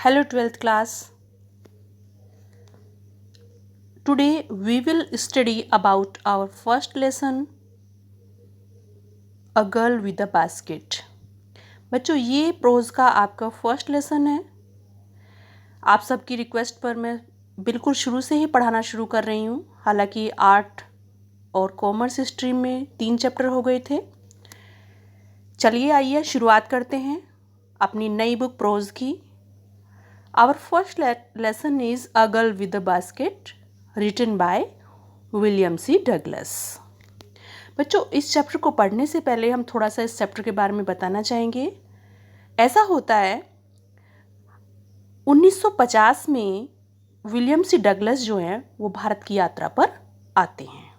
Hello 12th class. Today we will study about our first lesson, A Girl with a Basket. बच्चों ये pros का आपका first lesson है। आप सबकी रिक्वेस्ट पर मैं बिल्कुल शुरू से ही पढ़ाना शुरू कर रही हूँ। हालांकि आर्ट और कॉमर्स स्ट्रीम में 3 चैप्टर हो गए थे। चलिए आइए शुरुआत करते हैं अपनी नई बुक प्रोज की। Our first lesson is A Girl with a Basket, written by William C Douglas. बच्चों इस चैप्टर को पढ़ने से पहले हम थोड़ा सा इस चैप्टर के बारे में बताना चाहेंगे। ऐसा होता है 1950 में विलियम सी डगलस जो हैं वो भारत की यात्रा पर आते हैं।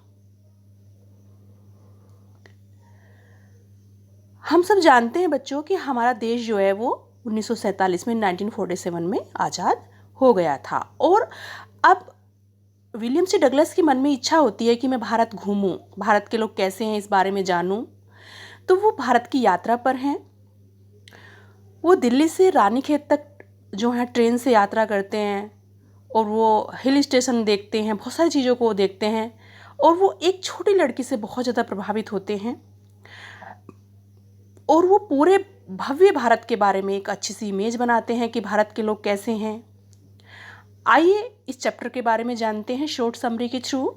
हम सब जानते हैं बच्चों कि हमारा देश जो है वो 1947 में 1947 में आज़ाद हो गया था और अब विलियम सी डगलस के मन में इच्छा होती है कि मैं भारत घूमूं, भारत के लोग कैसे हैं इस बारे में जानूं। तो वो भारत की यात्रा पर हैं। वो दिल्ली से रानीखेत तक जो है ट्रेन से यात्रा करते हैं और वो हिल स्टेशन देखते हैं, बहुत सारी चीज़ों को देखते हैं और वो एक छोटी लड़की से बहुत ज़्यादा प्रभावित होते हैं और वो पूरे भव्य भारत के बारे में एक अच्छी सी इमेज बनाते हैं कि भारत के लोग कैसे हैं। आइए इस चैप्टर के बारे में जानते हैं शॉर्ट समरी के through.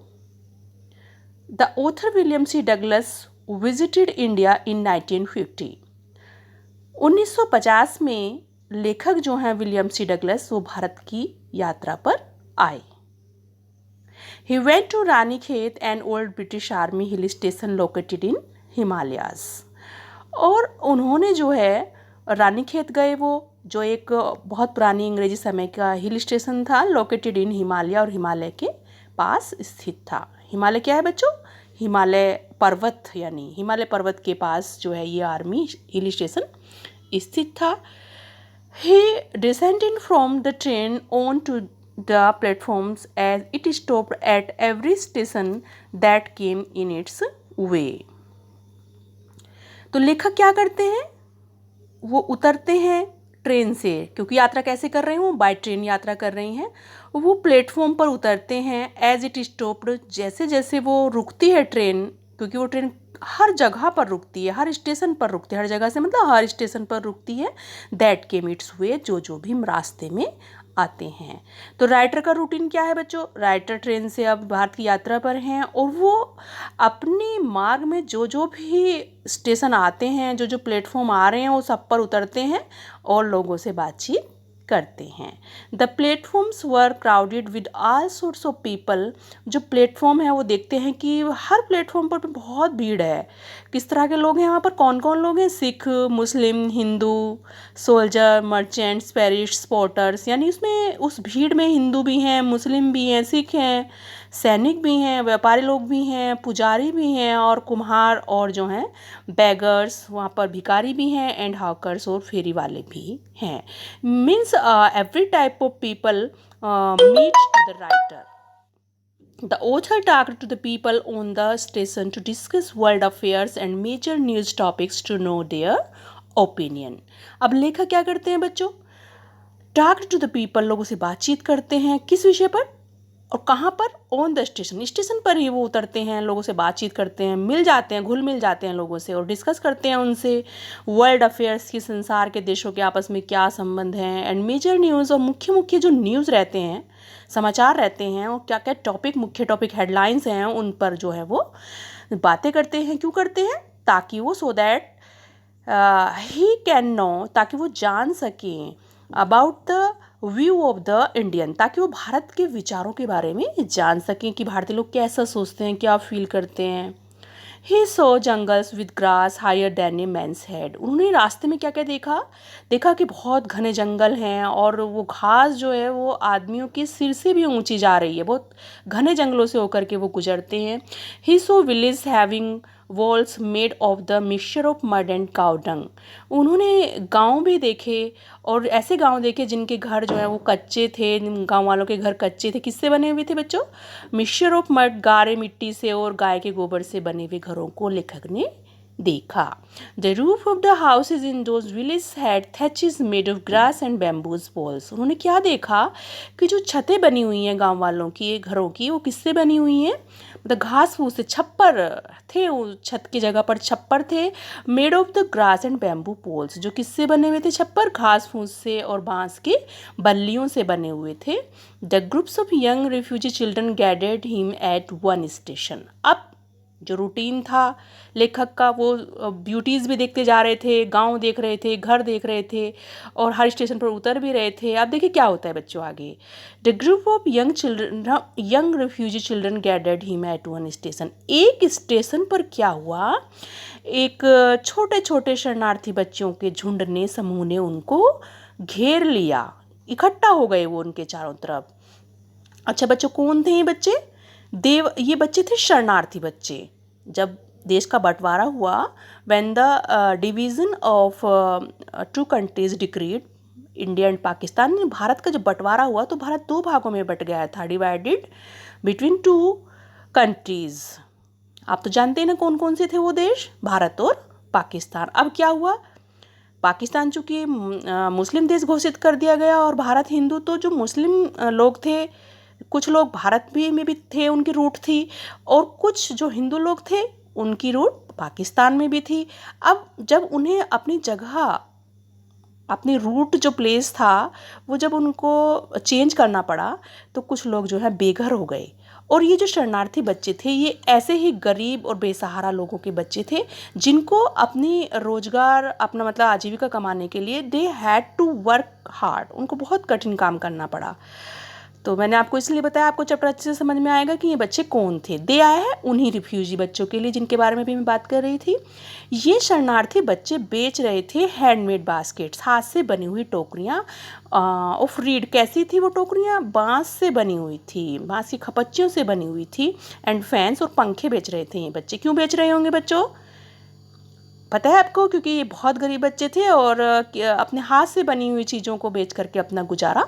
The author William C Douglas visited India in 1950। 1950 में लेखक जो हैं विलियम सी डगलस वो भारत की यात्रा पर आए। He went to Ranikhet an old British army hill station located in Himalayas. और उन्होंने जो है रानीखेत गए, वो जो एक बहुत पुरानी अंग्रेजी समय का हिल स्टेशन था लोकेटेड इन हिमालय और हिमालय के पास स्थित था। हिमालय क्या है बच्चों? हिमालय पर्वत, यानी हिमालय पर्वत के पास जो है ये आर्मी हिल स्टेशन स्थित था। He descended from the train onto the platforms as it stopped at every station that came in its way. तो लेखक क्या करते हैं? वो उतरते हैं ट्रेन से, क्योंकि यात्रा कैसे कर रही हूँ, बाय ट्रेन यात्रा कर रही हैं। वो प्लेटफॉर्म पर उतरते हैं एज इट स्टॉप्ड, जैसे जैसे वो रुकती है ट्रेन, क्योंकि वो ट्रेन हर जगह पर रुकती है, हर स्टेशन पर रुकती है, हर जगह से मतलब हर स्टेशन पर रुकती है। दैट केम इट्स वे, जो जो भी रास्ते में आते हैं। तो राइटर का रूटीन क्या है बच्चों? राइटर ट्रेन से अब भारत की यात्रा पर हैं और वो अपने मार्ग में जो जो भी स्टेशन आते हैं, जो जो प्लेटफॉर्म आ रहे हैं, वो सब पर उतरते हैं और लोगों से बातचीत करते हैं। The platforms were crowded with all sorts of people. जो प्लेटफॉर्म है वो देखते हैं कि हर प्लेटफॉर्म पर बहुत भीड़ है। किस तरह के लोग हैं वहाँ पर? कौन कौन लोग हैं? Sikh, Muslim, Hindu, soldier, merchants, priest, spotters, यानी उसमें उस भीड़ में हिंदू भी हैं, मुस्लिम भी हैं, सिख हैं, सैनिक भी हैं, व्यापारी लोग भी हैं, पुजारी भी हैं और कुम्हार और जो हैं बैगर्स, वहाँ पर भिखारी भी हैं एंड हॉकर्स और फेरी वाले भी हैं। Means every type of people meet to the writer. The author talked to the people on the station to discuss world affairs and major news topics to know their opinion. अब लेखक क्या करते हैं बच्चों? Talked to the people, लोगों से बातचीत करते हैं। किस विषय पर और कहाँ पर? ऑन द स्टेशन, स्टेशन पर ही वो उतरते हैं, लोगों से बातचीत करते हैं, मिल जाते हैं, घुल मिल जाते हैं लोगों से और डिस्कस करते हैं उनसे वर्ल्ड अफेयर्स की, संसार के देशों के आपस में क्या संबंध हैं, एंड मेजर न्यूज़, और मुख्य मुख्य जो न्यूज़ रहते हैं, समाचार रहते हैं, और क्या क्या टॉपिक, मुख्य टॉपिक हेडलाइंस हैं, उन पर जो है वो बातें करते हैं। क्यों करते हैं? ताकि वो so that he can know, ताकि वो जान सकें about the view of the Indian, ताकि वो भारत के विचारों के बारे में जान सकें कि भारतीय लोग कैसा सोचते हैं, क्या फील करते हैं। He saw jungles with grass higher than a man's head. उन्होंने रास्ते में क्या क्या देखा? देखा कि बहुत घने जंगल हैं और वो घास जो है वो आदमियों के सिर से भी ऊंची जा रही है, बहुत घने जंगलों से होकर के वो गुजरते हैं। He saw village having walls made of the mixture of mud and cow dung. उन्होंने गांव भी देखे और ऐसे गांव देखे जिनके घर जो है वो कच्चे थे, गांव वालों के घर कच्चे थे। किससे बने हुए थे बच्चों? मिक्सचर ऑफ मड, गारे मिट्टी से और गाय के गोबर से बने हुए घरों को लेखक ने देखा। The roof of the houses in those village had thatches made of grass and bamboos poles. उन्होंने क्या देखा कि जो छतें बनी हुई हैं गांव वालों की घरों की, वो किससे बनी हुई हैं? मतलब घास फूस से, छप्पर थे, उस छत की जगह पर छप्पर थे। Made of the grass and bamboo poles, जो किससे बने हुए थे? छप्पर घास फूस से और बांस की बल्लियों से बने हुए थे। The groups of young refugee children gathered him at one station. अब जो रूटीन था लेखक का, वो ब्यूटीज़ भी देखते जा रहे थे, गांव देख रहे थे, घर देख रहे थे और हर स्टेशन पर उतर भी रहे थे। आप देखिए क्या होता है बच्चों आगे। The group of young refugee children gathered him at one station. एक स्टेशन पर क्या हुआ, एक छोटे छोटे शरणार्थी बच्चों के झुंड ने, समूह ने उनको घेर लिया, इकट्ठा हो गए वो उनके चारों तरफ। अच्छा बच्चों, कौन थे ये बच्चे? ये बच्चे थे शरणार्थी बच्चे। जब देश का बंटवारा हुआ, when the division of two countries decreed, India and Pakistan में भारत का जब बंटवारा हुआ तो भारत दो भागों में बट गया था, डिवाइडेड बिटवीन टू कंट्रीज। आप तो जानते हैं ना कौन कौन से थे वो देश, भारत और पाकिस्तान। अब क्या हुआ, पाकिस्तान चूँकि मुस्लिम देश घोषित कर दिया गया और भारत हिंदू, तो जो मुस्लिम लोग थे, कुछ लोग भारत में भी थे, उनकी रूट थी, और कुछ जो हिंदू लोग थे उनकी रूट पाकिस्तान में भी थी। अब जब उन्हें अपनी जगह, अपनी रूट जो प्लेस था, वो जब उनको चेंज करना पड़ा तो कुछ लोग जो है बेघर हो गए। और ये जो शरणार्थी बच्चे थे, ये ऐसे ही गरीब और बेसहारा लोगों के बच्चे थे जिनको अपनी रोजगार, अपना मतलब आजीविका कमाने के लिए they had to work hard, उनको बहुत कठिन काम करना पड़ा। तो मैंने आपको इसलिए बताया, आपको चैप्टर अच्छे से समझ में आएगा कि ये बच्चे कौन थे। दे आया है उन्हीं रिफ्यूजी बच्चों के लिए जिनके बारे में भी मैं बात कर रही थी। ये शरणार्थी बच्चे बेच रहे थे हैंडमेड बास्केट्स, हाथ से बनी हुई टोकरियाँ ऑफ रीड। कैसी थी वो टोकरियाँ? बांस से बनी हुई थी, बांस की खपच्चियों से बनी हुई थी। एंड फैंस, और पंखे बेच रहे थे ये बच्चे। क्यों बेच रहे होंगे बच्चों, पता है आपको? क्योंकि ये बहुत गरीब बच्चे थे और अपने हाथ से बनी हुई चीज़ों को बेच करके अपना गुजारा,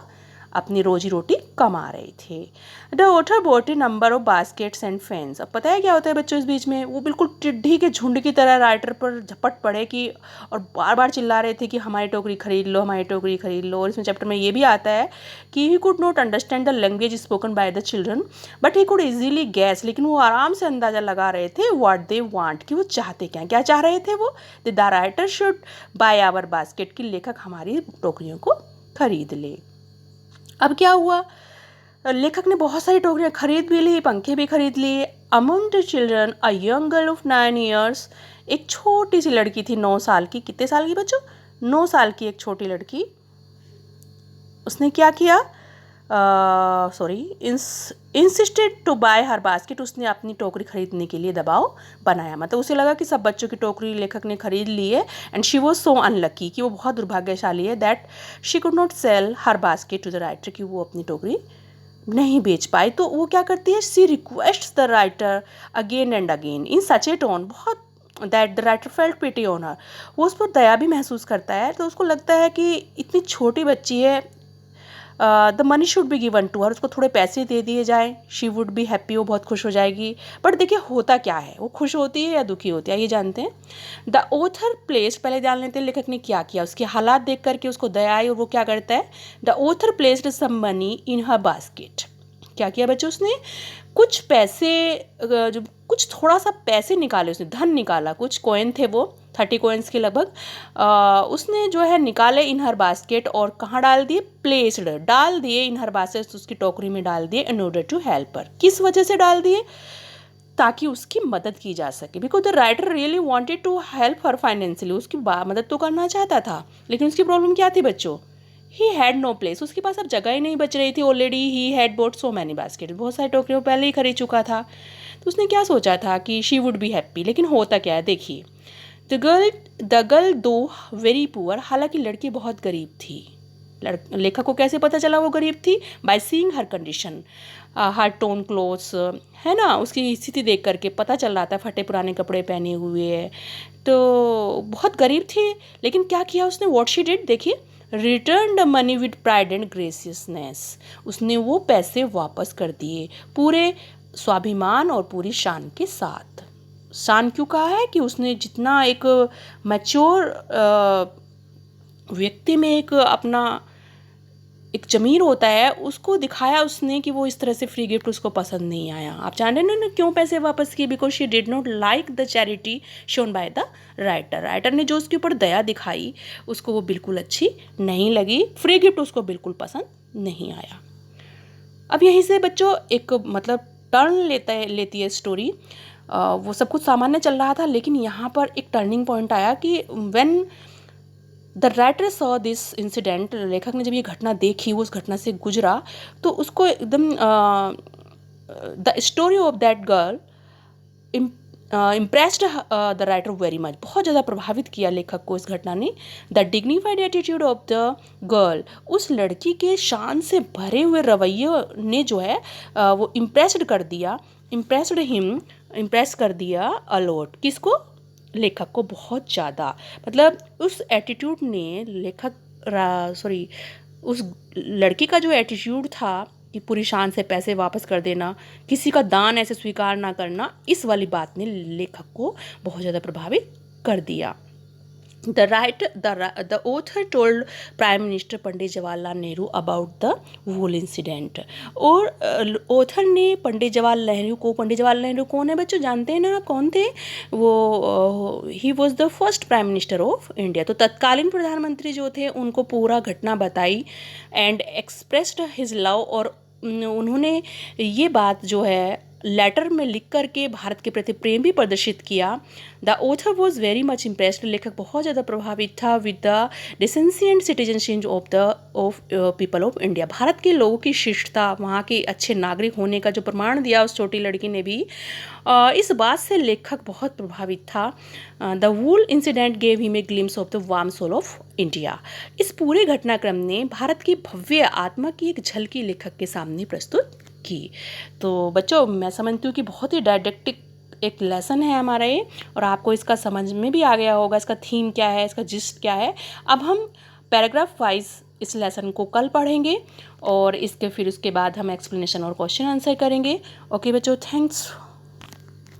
अपनी रोजी रोटी कमा रहे थे। The author bot A number of baskets and fans. अब पता है क्या होता है बच्चों, इस बीच में वो बिल्कुल टिड्ढी के झुंड की तरह राइटर पर झपट पड़े कि, और बार बार चिल्ला रहे थे कि हमारी टोकरी खरीद लो, हमारी टोकरी खरीद लो। और इसमें चैप्टर में ये भी आता है कि he could not understand the language spoken by the children but he could easily gas. लेकिन वो आराम से अंदाज़ा लगा रहे थे व्हाट दे वांट, कि वो चाहते क्या, क्या चाह रहे थे वो। The writer should buy our basket, कि लेखक हमारी टोकरियों को खरीद ले। अब क्या हुआ, लेखक ने बहुत सारी टोकरियाँ खरीद भी ली, पंखे भी खरीद लिए। Among the children a young girl of 9 years, एक छोटी सी लड़की थी 9 साल की। कितने साल की बच्चों? 9 साल की एक छोटी लड़की। उसने क्या किया, insisted to buy her basket. उसने अपनी टोकरी खरीदने के लिए दबाव बनाया। मतलब उसे लगा कि सब बच्चों की टोकरी लेखक ने खरीद ली है। And she was so unlucky, कि वो बहुत दुर्भाग्यशाली है, that she could not sell her basket to the writer, कि वो अपनी टोकरी नहीं बेच पाई। तो वो क्या करती है, she request the writer again and again in such a tone, बहुत that the writer felt pity on her. वो उस पर दया भी महसूस करता है। तो उसको लगता है कि इतनी छोटी बच्ची है, the money should be given to her, उसको थोड़े पैसे दे दिए जाए, शी वुड बी हैप्पी, वो बहुत खुश हो जाएगी। बट देखिए होता क्या है, वो खुश होती है या दुखी होती है, ये जानते हैं। द ऑथर प्लेस्ड, पहले जान लेते हैं लेखक ने क्या किया। उसके हालात देख करके उसको दया आई और वो क्या करता है, the author placed some money in her basket. क्या किया बच्चों, उसने कुछ पैसे, जो कुछ थोड़ा सा पैसे निकाले, उसने धन निकाला, कुछ कॉइन थे वो 30 कॉइन्स के लगभग, उसने जो है निकाले इन हर बास्केट। और कहाँ डाल दिए, प्लेस्ड, डाल दिए इन हर बास्केट, उसकी टोकरी में डाल दिए। In order to help her, किस वजह से डाल दिए, ताकि उसकी मदद की जा सके। Because the writer really wanted to help her financially, उसकी मदद तो करना चाहता था, लेकिन उसकी प्रॉब्लम क्या थी बच्चों, ही हैड नो प्लेस, उसके पास अब जगह ही नहीं बच रही थी। Already he had boat so many basket, बहुत सारी टोकरियों पहले ही खरीद चुका था। तो उसने क्या सोचा था कि शी वुड बी हैप्पी, लेकिन होता क्या है देखिए। द गर्ल दो वेरी पुअर, हालांकि लड़की बहुत गरीब थी। लेखक को कैसे पता चला वो गरीब थी, by seeing her condition, her tone clothes, है ना, उसकी स्थिति देख करके पता चल रहा था, फटे पुराने कपड़े पहने हुए है, तो बहुत गरीब थी। लेकिन क्या किया उसने, व्हाट शी डिड, देखिए, return the money with pride and graciousness, उसने वो पैसे वापस कर दिए पूरे स्वाभिमान और पूरी शान के साथ। शान क्यों कहा है कि उसने जितना एक मैच्योर व्यक्ति में एक अपना एक ज़मीर होता है, उसको दिखाया उसने कि वो इस तरह से फ्री गिफ्ट उसको पसंद नहीं आया। आप जान रहे ना क्यों पैसे वापस किए? Because she did not like the charity shown by the writer ने जो उसके ऊपर दया दिखाई उसको वो बिल्कुल अच्छी नहीं लगी, फ्री गिफ्ट उसको बिल्कुल पसंद नहीं आया। अब यहीं से बच्चों एक मतलब टर्न लेती है स्टोरी। वो सब कुछ सामान्य चल रहा था, लेकिन यहाँ पर एक टर्निंग पॉइंट आया कि when the writer saw this incident, लेखक ने जब ये घटना देखी, वो उस घटना से गुजरा, तो उसको एकदम the story of that girl impressed the writer very much, बहुत ज़्यादा प्रभावित किया लेखक को इस घटना ने। The dignified attitude of the girl, उस लड़की के शान से भरे हुए रवैये ने जो है वो इम्प्रेस कर दिया अलॉट। किसको? लेखक को बहुत ज़्यादा। मतलब उस एटीट्यूड ने उस लड़की का जो एटीट्यूड था कि पूरी शान से पैसे वापस कर देना, किसी का दान ऐसे स्वीकार ना करना, इस वाली बात ने लेखक को बहुत ज़्यादा प्रभावित कर दिया। The author told Prime Minister Pandit Jawaharlal Nehru about the whole incident। और ऑथर ने पंडित जवाहरलाल नेहरू कौन है बच्चों? जानते हैं ना कौन थे वो? He was the first prime minister of India. तो तत्कालीन प्रधानमंत्री जो थे उनको पूरा घटना बताई एंड एक्सप्रेस्ड हिज लव, और उन्होंने ये बात जो है लेटर में लिख करके भारत के प्रति प्रेम भी प्रदर्शित किया। The author was very much impressed, लेखक बहुत ज़्यादा प्रभावित था with the decency and citizenship of people of India, Bharat के लोगों की शिष्टता, वहाँ के अच्छे नागरिक होने का जो प्रमाण दिया उस छोटी लड़की ने भी, इस बात से लेखक बहुत प्रभावित था। The wool incident gave him a glimpse of the warm soul of India. इस पूरे घटनाक्रम ने भारत की भव्य आत्मा की एक झलकी लेखक के सामने प्रस्तुत की। तो बच्चों मैं समझती हूँ कि बहुत ही डायडेक्टिक एक लेसन है हमारा ये, और आपको इसका समझ में भी आ गया होगा इसका थीम क्या है, इसका जिस्ट क्या है। अब हम पैराग्राफ वाइज इस लेसन को कल पढ़ेंगे और उसके बाद हम एक्सप्लेनेशन और क्वेश्चन आंसर करेंगे। ओके बच्चों, थैंक्स।